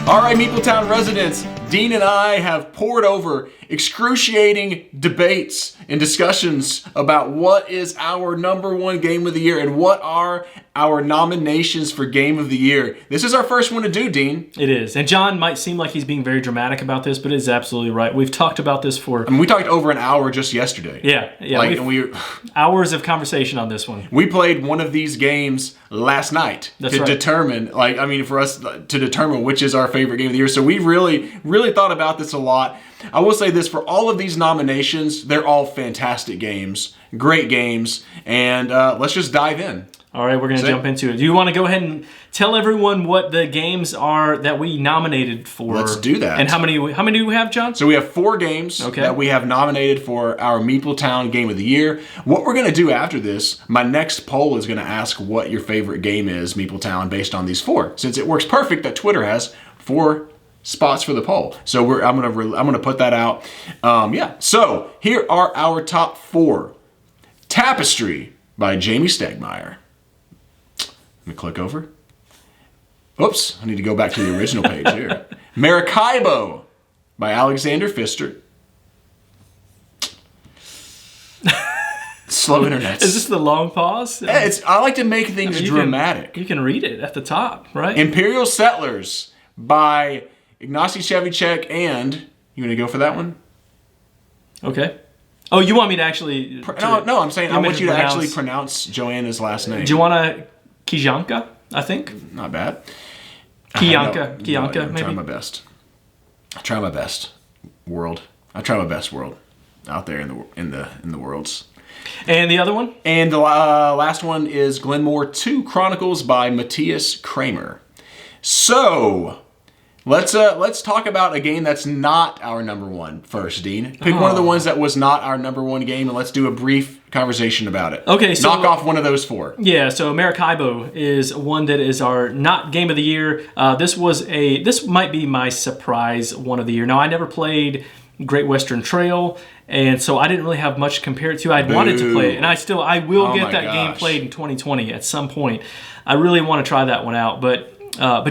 All right, MeepleTown residents, Dean and I have poured over excruciating debates and discussions about what is our number one game of the year and what are our nominations for game of the year. This is our first one to do, Dean. It is. And John might seem like he's being very dramatic about this, but it is absolutely right. We've talked about this for... I mean, we talked over an hour just yesterday. Yeah. Hours of conversation on this one. We played one of these games last night determine, for us to determine which is our favorite game of the year. So we really thought about this a lot. I will say this, for all of these nominations, they're all fantastic games, great games, and let's just dive in. All right, we're going to jump into it. Do you want to go ahead and tell everyone what the games are that we nominated for? Let's do that. And how many do we have, John? So we have 4 games that we have nominated for our MeepleTown Game of the Year. What we're going to do after this, my next poll is going to ask what your favorite game is, MeepleTown, based on these 4. Since it works perfect that Twitter has 4 spots for the poll. So I'm gonna put that out. So here are our top 4. Tapestry by Jamie Stegmaier. Let me click over. Oops, I need to go back to the original page here. Maracaibo by Alexander Pfister. Slow internet. Is this the long pause? Yeah, I like to make things dramatic. You can read it at the top, right? Imperial Settlers by Ignacy Shevchenko and... You want to go for that one? Okay. Oh, you want me to actually... No, I'm saying I want you to actually pronounce Joanna's last name. Joanna Kijanka, I think. Not bad. Kijanka, maybe. I'm trying my best. I try my best, world. I try my best, world, out there in the worlds. And the other one? And the last one is Glenmore 2 Chronicles by Matthias Kramer. So... Let's talk about a game that's not our number one first, Dean. Pick one of the ones that was not our number one game, and let's do a brief conversation about it. Okay, so... Knock off one of those 4. Yeah, so Maracaibo is one that is our not game of the year. This might be my surprise one of the year. Now, I never played Great Western Trail, and so I didn't really have much to compare it to. I'd wanted to play it, and I will get that game played in 2020 at some point. I really want to try that one out, but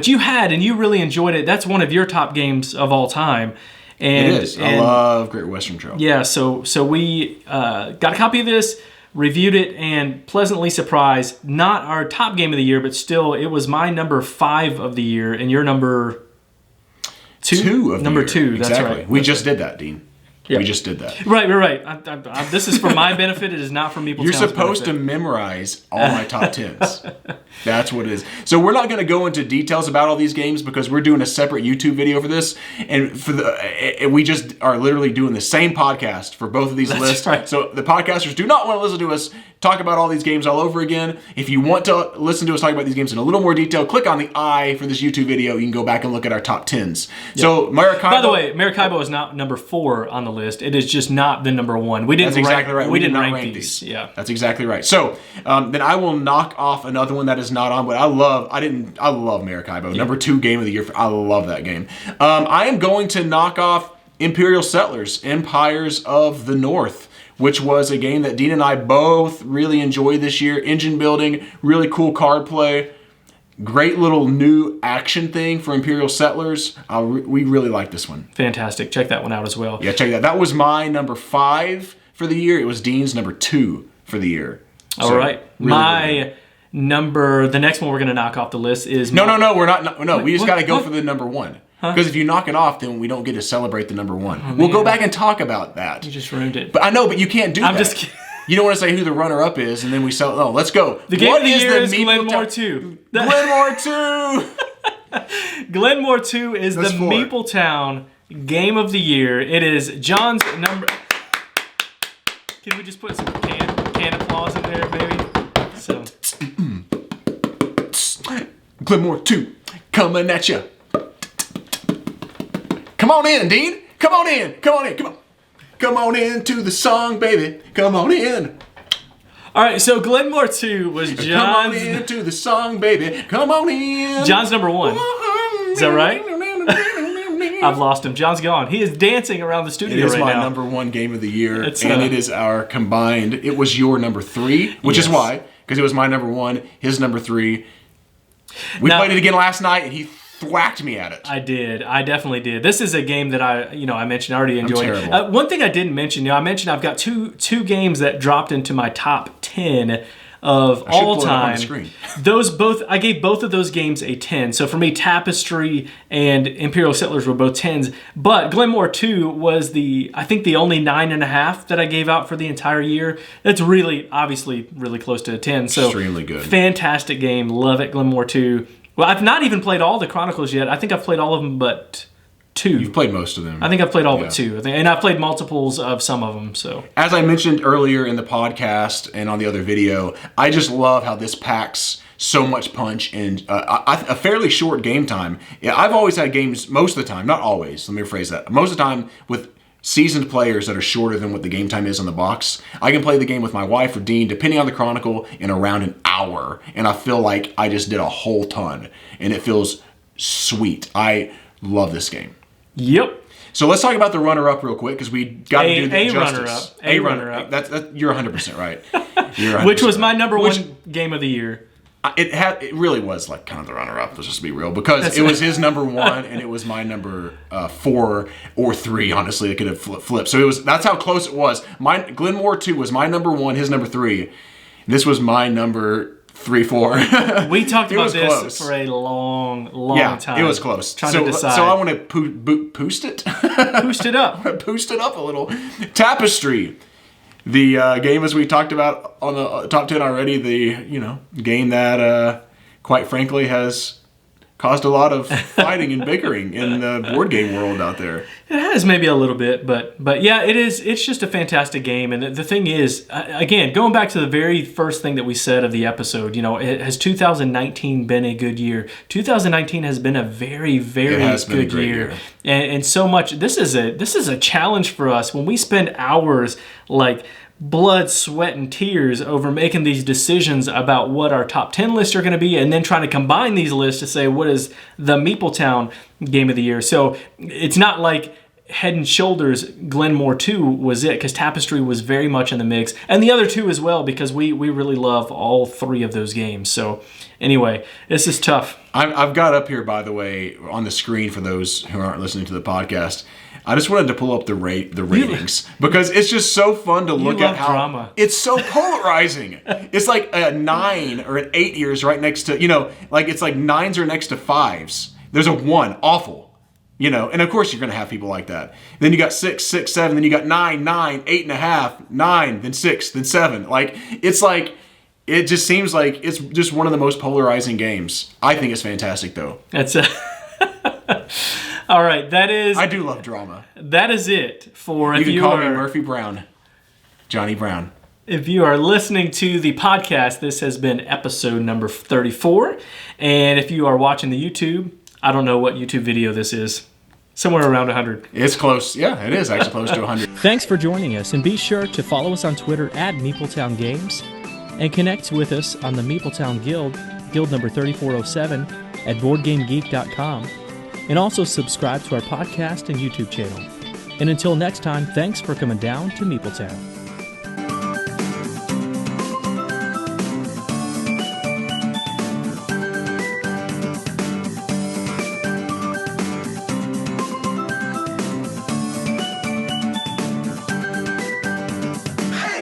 you you really enjoyed it. That's one of your top games of all time. And, it is. I love Great Western Trail. Yeah, so we got a copy of this, reviewed it, and pleasantly surprised. Not our top game of the year, but still, it was my number 5 of the year, and your number 2 of the year. 2, that's exactly. right. We just did that, Dean. Yeah. We just did that. Right. This is for my benefit. It is not for MeepleTown's You're supposed to memorize all my top 10s. That's what it is. So we're not going to go into details about all these games because we're doing a separate YouTube video for this. And we just are literally doing the same podcast for both of these lists. Right. So the podcasters do not want to listen to us talk about all these games all over again. If you want to listen to us talk about these games in a little more detail, click on the I for this YouTube video. You can go back and look at our top 10s. Yep. So Maracaibo... By the way, Maracaibo is not number 4 on the list. It is just not the number 1. We didn't That's exactly right. We didn't rank these. Yeah. That's exactly right. So then I will knock off another one that is not on, but I love Maracaibo. Yeah. Number 2 game of the year. I love that game. I am going to knock off Imperial Settlers, Empires of the North, which was a game that Dean and I both really enjoyed this year. Engine building, really cool card play, great little new action thing for Imperial Settlers. We really like this one. Fantastic. Check that one out as well. Yeah, check that. That was my number 5 for the year. It was Dean's number 2 for the year. All right. Really the next one we're going to knock off the list is... No, we're not. No, we just got to go for the number 1. Because if you knock it off, then we don't get to celebrate the number 1. We'll go back and talk about that. You just ruined it. But I know, but you can't do that. I'm just kidding. You don't want to say who the runner-up is, and then we sell... No, let's go. The game of the year is Glenmore 2. Glenmore 2! Glenmore 2 is the MeepleTown game of the year. It is John's number... Can we just put some can applause in there, baby? So... Glenmore 2, coming at you. Come on in, Dean. Come on in. Come on in to the song, baby. Come on in. All right, so Glenmore 2 was John's... Come on in to the song, baby. Come on in. John's number 1. Is that right? I've lost him. John's gone. He is dancing around the studio right now. It is my number 1 game of the year, and it is our combined... It was your number 3, which is why, because it was my number 1, his number 3. We played it again last night, and he thwacked me at it. I did. I definitely did. This is a game that I mentioned I already enjoyed. Terrible. One thing I didn't mention, I mentioned I've got two games that dropped into my top 10 of all time. I gave both of those games a 10. So for me, Tapestry and Imperial Settlers were both 10s. But Glenmore 2 was I think the only 9.5 that I gave out for the entire year. That's obviously really close to a 10. So extremely good. Fantastic game. Love it, Glenmore 2. Well, I've not even played all the Chronicles yet. I think I've played all of them but 2. You've played most of them. I think I've played all but 2. And I've played multiples of some of them. So, as I mentioned earlier in the podcast and on the other video, I just love how this packs so much punch in a fairly short game time. Yeah, I've always had games most of the time, not always. Let me rephrase that. Most of the time with seasoned players that are shorter than what the game time is on the box. I can play the game with my wife or Dean, depending on the Chronicle, in around an hour, and I feel like I just did a whole ton, and it feels sweet. I love this game. Yep. So let's talk about the runner-up real quick, because we got to do the justice. A runner-up. That's you're 100% right. Which was my number one game of the year. It really was like kind of the runner-up, let's just be real, because it was his number 1 and it was my number 4 or 3, honestly. It could have flipped. So that's how close it was. Glenmore 2 was my number 1, his number 3. This was my number 3, 4. We talked about this for a long time. It was close. Trying to decide. So I want to boost it. Boost it up. Boost it up a little. Tapestry. The game, as we talked about on the top 10 already, the game that, quite frankly, has caused a lot of fighting and bickering in the board game world out there. It has maybe a little bit, but yeah, it is. It's just a fantastic game, and the thing is, again, going back to the very first thing that we said of the episode, has 2019 been a good year? 2019 has been a very, very good year. And so much. This is a challenge for us when we spend hours like blood, sweat, and tears over making these decisions about what our top 10 lists are going to be, and then trying to combine these lists to say what is the MeepleTown game of the year. So it's not like head and shoulders Glenmore 2 was it, because Tapestry was very much in the mix, and the other 2 as well, because we really love all 3 of those games. So anyway, this is tough. I've got up here, by the way, on the screen for those who aren't listening to the podcast, I just wanted to pull up the ratings, because it's just so fun to look at how drama. It's so polarizing. It's like a 9 or an 8 years right next to, like it's like 9s are next to 5s. There's a 1, awful. And of course you're going to have people like that. Then you got 6, 6, 7, then you got 9, 9, 8.5, 9, then 6, then 7. It just seems like it's just one of the most polarizing games. I think it's fantastic, though. That's all right, that is... I do love drama. That is it for... You can call me Murphy Brown. Johnny Brown. If you are listening to the podcast, this has been episode number 34. And if you are watching the YouTube, I don't know what YouTube video this is. Somewhere around 100. It's close. Yeah, it is actually close to 100. Thanks for joining us, and be sure to follow us on Twitter at MeepleTown Games, and connect with us on the MeepleTown Guild number 3407, at BoardGameGeek.com. And also subscribe to our podcast and YouTube channel. And until next time, thanks for coming down to MeepleTown.